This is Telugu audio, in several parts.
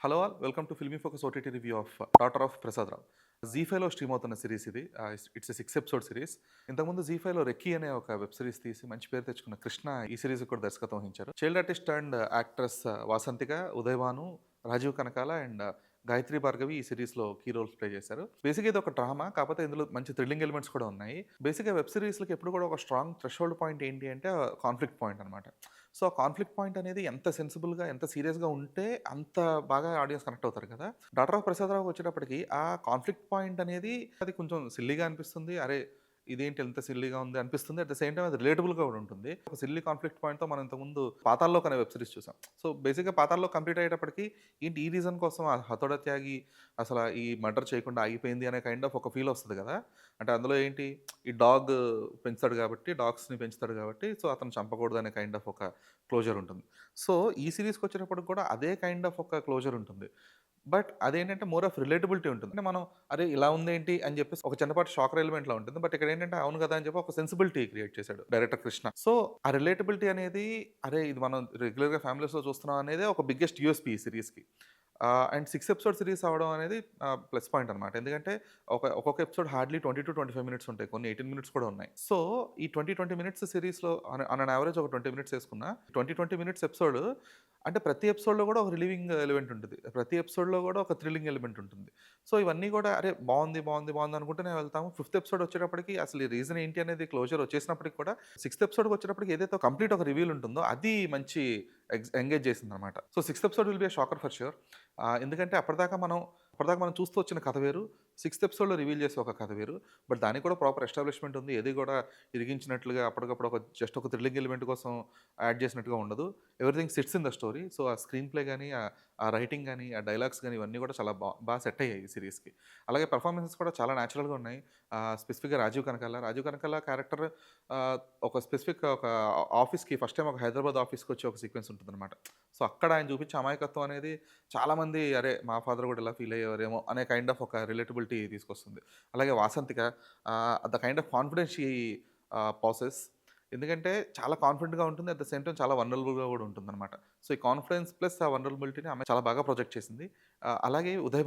Hello all welcome to Filmy Focus OTT review of Daughter of Prasad Rao. జీ5లో స్ట్రీమ్ అవుతున్న సిరీస్ ఇది. It's 6 episode series. ఇంతకుముందు జీ5లో రెక్కీ అనే ఒక వెబ్ సిరీస్ తీసి మంచి పేరు తెచ్చుకున్న కృష్ణ ఈ సిరీస్ కూడా దర్శకత్వం వహించారు. Child artist and actress Vasanthika, Uday Bhanu, Rajeev Kanakala and Gayathri Bhargavi ఈ సిరీస్లో కీ రోల్స్ ప్లే చేశారు. బేసిక్గా ఇది ఒక డ్రామా, కాకపోతే ఇందులో మంచి థ్రిల్లింగ్ ఎలిమెంట్స్ కూడా ఉన్నాయి. బేసిక్గా వెబ్ సిరీస్లకి ఎప్పుడు కూడా ఒక స్ట్రాంగ్ థ్రెషోల్డ్ పాయింట్ ఏంటి అంటే కాన్ఫ్లిక్ట్ పాయింట్ అనమాట. సో, ఆ కాన్ఫ్లిక్ట్ పాయింట్ అనేది ఎంత సెన్సిబుల్‌గా, ఎంత సీరియస్‌గా ఉంటే అంత బాగా ఆడియన్స్ కనెక్ట్ అవుతారు కదా! 'డాటర్ ఆఫ్ ప్రసాదరావు'కి వచ్చేటప్పటికి ఆ కాన్ఫ్లిక్ట్ పాయింట్ అనేది అది కొంచెం సిల్లీగా అనిపిస్తుంది. అరే! ఇదేంటి ఇంత సిల్లీగా ఉంది అనిపిస్తుంది. అట్ ద సేమ్ టైమ్ అది రిలేటబుల్‌గా కూడా ఉంటుంది. ఒక సిల్లీ కాన్ఫ్లిక్ట్ పాయింట్‌తో మనం ఇంతకుముందు 'పాతాళలోక్' అనే వెబ్ సిరీస్ చూసాం. సో, బేసిక్‌గా 'పాతాళలోక్' కంప్లీట్ అయ్యేటప్పటికి ఏంటి ఈ రీజన్ కోసం ఆ హతోడ త్యాగి అసల ఈ మర్డర్ చేయకుండా ఆగిపోయింది అనే కైండ్ ఆఫ్ ఒక ఫీల్ వస్తది కదా! అంటే అందులో ఏంటి ఈ డాగ్ పెంచుతాడు కాబట్టి, డాగ్స్‌ని పెంచుతాడు కాబట్టి సో, అతను చంపకూడదు అనే కైండ్ ఆఫ్ ఒక క్లోజర్ ఉంటుంది. సో, ఈ సీరీస్‌కొచ్చేటప్పటికి కూడా అదే కైండ్ ఆఫ్ ఒక క్లోజర్ ఉంటుంది. బట్ అదేంటంటే మోర్ ఆఫ్ రిలేటబిలిటీ ఉంటుంది. అంటే మనం అరే! ఇలా ఉందేంటి అని చెప్పేసి ఒక చిన్నపాటి షాకర్ ఎలిమెంట్‌లా ఉంటుంది. బట్ ఇక్కడేంటంటే అవును కదా! అని చెప్పి ఒక సెన్సిబిలిటీ క్రియేట్ చేశాడు డైరెక్టర్ కృష్ణ. సో, ఆ రిలేటబిలిటీ అనేది అరే! ఇది మనం రెగ్యులర్‌గా ఫ్యామిలీస్‌లో చూస్తున్నాం అనేదే ఒక బిగ్గెస్ట్ యూఎస్‌పీ ఈ సీరీస్‌కి. అండ్ 6 ఎపిసోడ్ సీరీస్ అవ్వడం అనేది ప్లస్ పాయింట్ అనమాట. ఎందుకంటే ఒక్కొక్క ఎపిసోడ్ హార్డ్‌లీ 20-25 మినిట్స్ ఉంటాయి. కొన్ని 18 మినిట్స్ కూడా ఉన్నాయి. సో, ఈ 20 మినిట్స్ సీరీస్‌లో ఆన్ అన్ యావరేజ్ ఒక 20 మినిట్స్ ఏసుకున్నా 20 మినిట్స్ ఎపిసోడ్ అంటే ప్రతి ఎపిసోడ్‌లో కూడా ఒక రిలీవింగ్ ఎలిమెంట్ ఉంటది. ప్రతి ఎపిసోడ్‌లో కూడా ఒక థ్రిల్లింగ్ ఎలిమెంట్ ఉంటుంది. సో, ఇవన్నీ కూడా అరే! బావుంది, బావుంది, బావుంది అనుకుంటూనే వెళ్తాము. ఫిఫ్త్ ఎపిసోడ్ వచ్చేటప్పటికి అసలు ఈ రీజన్ ఏంటి అనేది క్లోజర్ వచ్చేసినప్పటికి కూడా సిక్స్త్ ఎపిసోడ్‌కి వచ్చేటప్పటికి ఏదైతే కంప్లీట్ ఒక రివీల్ ఉంటుందో అది మంచి ఎంగేజ్ చేసిందనమాట. So, sixth episode will be a shocker for sure. ఎందుకంటే అప్పటిదాకా మనం చూస్తూ వచ్చిన కథ వేరు. సిక్స్త్ ఎపిసోడ్‌లో రివీల్ చేసే ఒక కథ వేరు. బట్ దానికి కూడా ప్రాపర్ ఎస్టాబ్లిష్‌మెంట్ ఉంది. ఏది కూడా ఇరిగించినట్లుగా అప్పటికప్పుడు జస్ట్ ఒక థ్రిల్లింగ్ ఎలిమెంట్ కోసం యాడ్ చేసినట్టుగా ఉండదు. Everything sits in the story. So, ఆ స్క్రీన్ ప్లే గాని, ఆ రైటింగ్ గాని, ఆ డైలాగ్స్ గాని ఇవన్నీ కూడా చాలా సెట్ అయ్యాయి ఈ సీరీస్‌కి. అలాగే పెర్ఫార్మన్సెస్ కూడా చాలా నేచురల్‌గా ఉన్నాయి. స్పెసిఫిక్‌గా రాజీవ్ కనకాల క్యారెక్టర్ ఒక స్పెసిఫిక్ ఒక ఆఫీస్‌కి ఫస్ట్ టైమ్ ఒక హైదరాబాద్ ఆఫీస్‌కొచ్చి ఒక సీక్వెన్స్ ఉంటుందనమాట. సో, అక్కడ ఆయన చూపించే అమాయకత్వం అనేది చాలామంది అరే! మా ఫాదర్ కూడా ఇలా ఫీల్ అయ్యేవారేమో అనే కైండ్ ఆఫ్ ఒక రిలేటబిలిటీ తీసుకొస్తుంది. అలాగే Vasanthika the kind of confidence she passes. ఎందుకంటే చాలా కాన్ఫిడెంట్‌గా ఉంటుంది. అట్ ద సేమ్ టైమ్ చాలా వల్నరబుల్‌గా కూడా ఉంటుందనమాట. సో, ఈ కాన్ఫిడెన్స్ ప్లస్ ఆ వల్నరబిలిటీని ఆమె చాలా బాగా ప్రొజెక్ట్ చేసింది. అలాగే ఉదయ్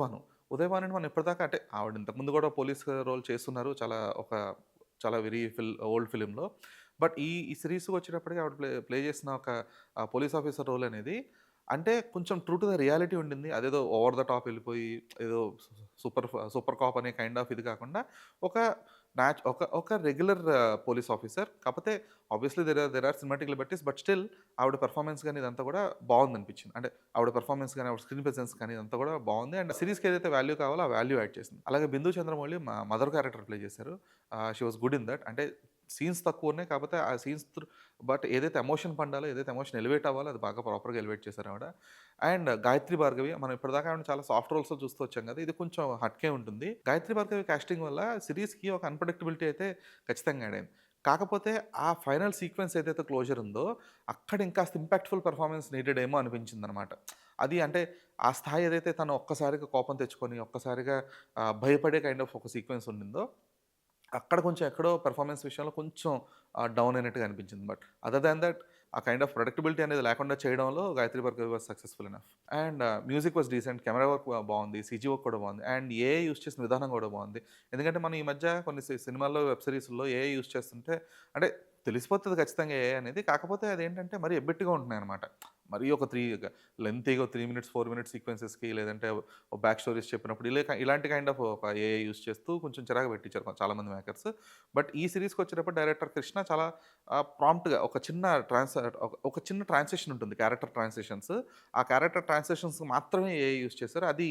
భానుని మనం ఇప్పటిదాకా అంటే ఆవిడ ఇంతకుముందు కూడా పోలీస్ రోల్ చేస్తున్నారు. చాలా వెరీ ఓల్డ్ ఫిల్మ్‌లో. బట్ ఈ సీరీస్‌కొచ్చేటప్పటికి ఆవిడ ప్లే ప్లే చేసిన ఒక పోలీస్ ఆఫీసర్ రోల్ అనేది అంటే కొంచెం ట్రూ టు ద రియాలిటీ ఉండింది. అదేదో ఓవర్ ద టాప్ వెళ్ళిపోయి ఏదో సూపర్ కాప్ అనే కైండ్ ఆఫ్ ఇది కాకుండా ఒక ఒక రెగ్యులర్ పోలీస్ ఆఫీసర్. కాపోతే obviously there are cinematic liberties. But still ఆవిడ పెర్ఫార్మన్స్ గాని ఇదంతా కూడా బావుందనిపించింది. అంటే ఆవిడ పెర్ఫార్మన్స్ గాని, ఆవిడ స్క్రీన్ ప్రెజెన్స్ కానీ ఇదంతా కూడా బావుంది. అండ్ సీరీస్‌కి ఏదైతే వాల్యూ కావాలో ఆ వాల్యూ యాడ్ చేసింది. అలాగే బిందు చంద్రమౌళి మదర్ క్యారెక్టర్ ప్లే చేశారు. She was good in that. అంటే సీన్స్ తక్కువున్నాయి. కాపోతే ఆ సీన్స్ బట్ ఏదైతే ఎమోషన్ పండాలో, ఏదైతే ఎమోషన్ ఎలివేట్ అవ్వాలో అది బాగా ప్రాపర్‌గా ఎలివేట్ చేశారు ఆవిడ. అండ్ గాయత్రి భార్గవి మనం ఇప్పటిదాకా ఆవిడని చాలా సాఫ్ట్ రోల్స్‌లో చూస్తూ వచ్చాం కదా! ఇది కొంచెం హట్కే ఉంటుంది. గాయత్రి భార్గవి కాస్టింగ్ వల్ల సీరీస్‌కి ఒక అన్‌ప్రెడిక్టబిలిటీ అయితే ఖచ్చితంగా యాడ్ అయింది. కాకపోతే ఆ ఫైనల్ సీక్వెన్స్ ఏదైతే క్లోజర్ ఉందో అక్కడ ఇంకాస్త ఇంపాక్ట్‌ఫుల్ పెర్ఫార్మన్స్ నీడెడ్ ఏమో అనిపించిందనమాట. అది అంటే ఆ స్థాయి ఏదైతే తను ఒక్కసారిగా కోపం తెచ్చుకొని, ఒక్కసారిగా భయపడే కైండ్ ఆఫ్ ఒక సీక్వెన్స్ ఉండిందో అక్కడ కొంచెం ఎక్కడో పెర్ఫార్మన్స్ విషయంలో కొంచెం డౌన్ అయినట్టుగా అనిపించింది. బట్ అదర్ దాన్ దట్ ఆ కైండ్ ఆఫ్ ప్రొడక్టిబిలిటీ అనేది లేకుండా చేయడంలో Gayatri Bhargavi was successful enough. And music was decent. Camera work బావుంది. సీజీ వర్క్ కూడా బావుంది. అండ్ ఏఐ యూజ్ చేసిన విధానం కూడా బావుంది. ఎందుకంటే మనం ఈ మధ్య కొన్ని సినిమాల్లో, వెబ్ సీరీస్‌ల్లో ఏఐ యూజ్ చేస్తుంటే అంటే తెలిసిపోతది ఖచ్చితంగా ఏఐ అనేది. కాకపోతే అదేంటంటే మరీ ఎబ్బెట్టుగా ఉంటున్నాయన్నమాట. మరీ ఒక లెంతీగా 3 మినిట్స్, 4 మినిట్స్ సీక్వెన్సెస్‌కి లేదంటే బ్యాక్ స్టోరీస్ చెప్పినప్పుడు ఇలాంటి కైండ్ ఆఫ్ ఒక ఏఐ యూజ్ చేస్తూ కొంచెం చిరాకు పెట్టించారు చాలామంది మేకర్స్. బట్ ఈ సీరీస్‌కొచ్చేటప్పుడు డైరెక్టర్ కృష్ణ చాలా ప్రాంప్ట్‌గా ఒక చిన్న ట్రాన్సిషన్ ఉంటుంది. Character transitions. ఆ క్యారెక్టర్ ట్రాన్సిషన్స్‌కి మాత్రమే ఏఐ యూజ్ చేశారు. అది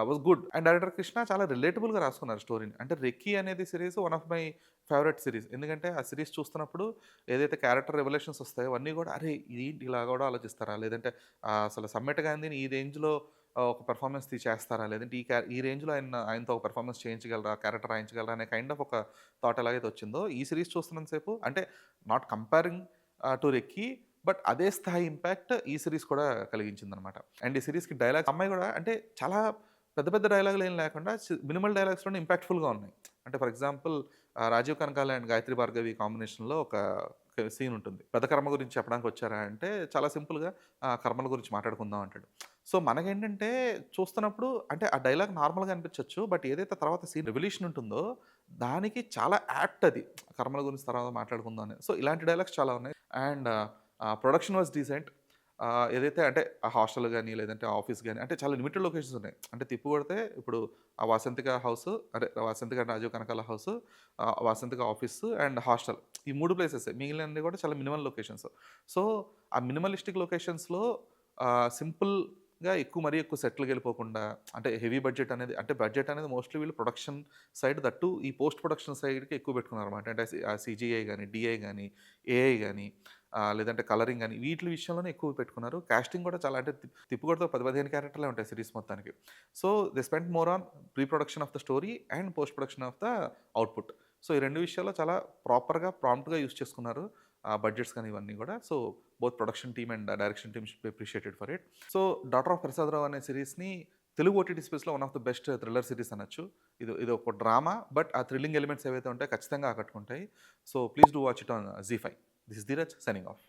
was good. And director Krishna చాలా రిలేటబుల్‌గా రాసుకున్నారు స్టోరీని. అంటే 'రెక్కీ' అనేది series one of my favourite series. ఎందుకంటే ఆ సీరీస్ చూస్తున్నప్పుడు ఏదైతే క్యారెక్టర్ రివలేషన్స్ వస్తాయో అవన్నీ కూడా అరే! ఇదేంటి ఇలా కూడా ఆలోచిస్తారా? లేదంటే అసలు సమ్మెట గాంధీని ఈ రేంజ్‌లో ఒక పెర్ఫార్మన్స్ చేస్తారా? లేదంటే ఈ రేంజ్‌లో ఆయనతో ఒక పెర్ఫార్మన్స్ చేయించగలరా? క్యారెక్టర్ రాయించగలరా? అనే కైండ్ ఆఫ్ ఒక థాట్ ఎలాగైతే వచ్చిందో, ఈ సీరీస్ చూస్తున్నంత సేపు అంటే not comparing to 'Recce' but అదే స్థాయి ఇంపాక్ట్ ఈ సీరీస్ కూడా కలిగించిందనమాట. అండ్ ఈ సీరీస్‌కి డైలాగ్స్ అమ్మాయి కూడా అంటే చాలా పెద్ద పెద్ద డైలాగులు ఏం లేకుండా మినిమల్ డైలాగ్స్‌లోనే ఇంపాక్ట్‌ఫుల్‌గా ఉన్నాయి. అంటే for example 'Rajeev Kanakala' and 'Gayathri Bhargavi' కాంబినేషన్‌లో ఒక సీన్ ఉంటుంది. పెద్ద కర్మ గురించి చెప్పడానికి వచ్చారా అంటే చాలా సింపుల్‌గా కర్మల గురించి మాట్లాడుకుందాం అంటాడు. సో, మనకేంటంటే చూస్తున్నప్పుడు అంటే ఆ డైలాగ్ నార్మల్‌గా అనిపించొచ్చు. బట్ ఏదైతే తర్వాత సీన్ రెవల్యూషన్ ఉంటుందో దానికి చాలా యాప్ట్ అది. కర్మల గురించి తర్వాత మాట్లాడుకుందాం అని. సో, ఇలాంటి డైలాగ్స్ చాలా ఉన్నాయి. And production was decent. ఏదైతే అంటే ఆ హాస్టల్ గాని, లేదంటే ఆఫీస్ గాని అంటే చాలా లిమిటెడ్ లొకేషన్స్ ఉన్నాయి. అంటే తిప్పి కొడితే ఇప్పుడు ఆ వాసంతిక హౌసు అదే Vasanthika and Rajeev Kanakala house, Vasanthika office and hostel. ఈ 3 ప్లేసెసే. మిగిలినన్ని కూడా చాలా మినిమల్ లొకేషన్స్. సో, ఆ మినిమలిస్టిక్ లొకేషన్స్‌లో సింపుల్‌గా మరీ ఎక్కువ సెటిల్‌కెళ్ళిపోకుండా అంటే హెవీ బడ్జెట్ అనేది అంటే బడ్జెట్ అనేది మోస్ట్‌లీ వీళ్ళు ప్రొడక్షన్ సైడ్ దట్టు ఈ పోస్ట్ ప్రొడక్షన్ సైడ్‌కి ఎక్కువ పెట్టుకున్నారన్నమాట. అంటే సీజీఐ గాని, డీఐ గాని, ఏఐ గాని లేదంటే కలరింగ్ గాని వీటి విషయంలోనే ఎక్కువ పెట్టుకున్నారు. కాస్టింగ్ కూడా చాలా అంటే తిప్పుకొడితే 10, 15 క్యారెక్టర్‌లే ఉంటాయి సిరీస్ మొత్తానికి. So, they spent more on pre production of the story and post production of the output. So, ఈ 2 విషయాల్లో చాలా ప్రాపర్‌గా, ప్రాంప్ట్‌గా యూజ్ చేసుకున్నారు. బడ్జెట్స్ కానీ ఇవన్నీ గూడా. So, both production team and direction team should be appreciated for it. So, 'Daughter of Prasadarao' అనే సీరీస్‌ని తెలుగు ఓటీటీ స్పేస్‌లో one of the best thriller series అనొచ్చు. ఇది ఒక డ్రామా బట్ ఆ థ్రిల్లింగ్ ఎలిమెంట్స్ ఏవైతే ఉంటాయో ఖచ్చితంగా ఆకట్టుకుంటాయి. So, please do watch it on Zee5. This is Dheeraj signing of.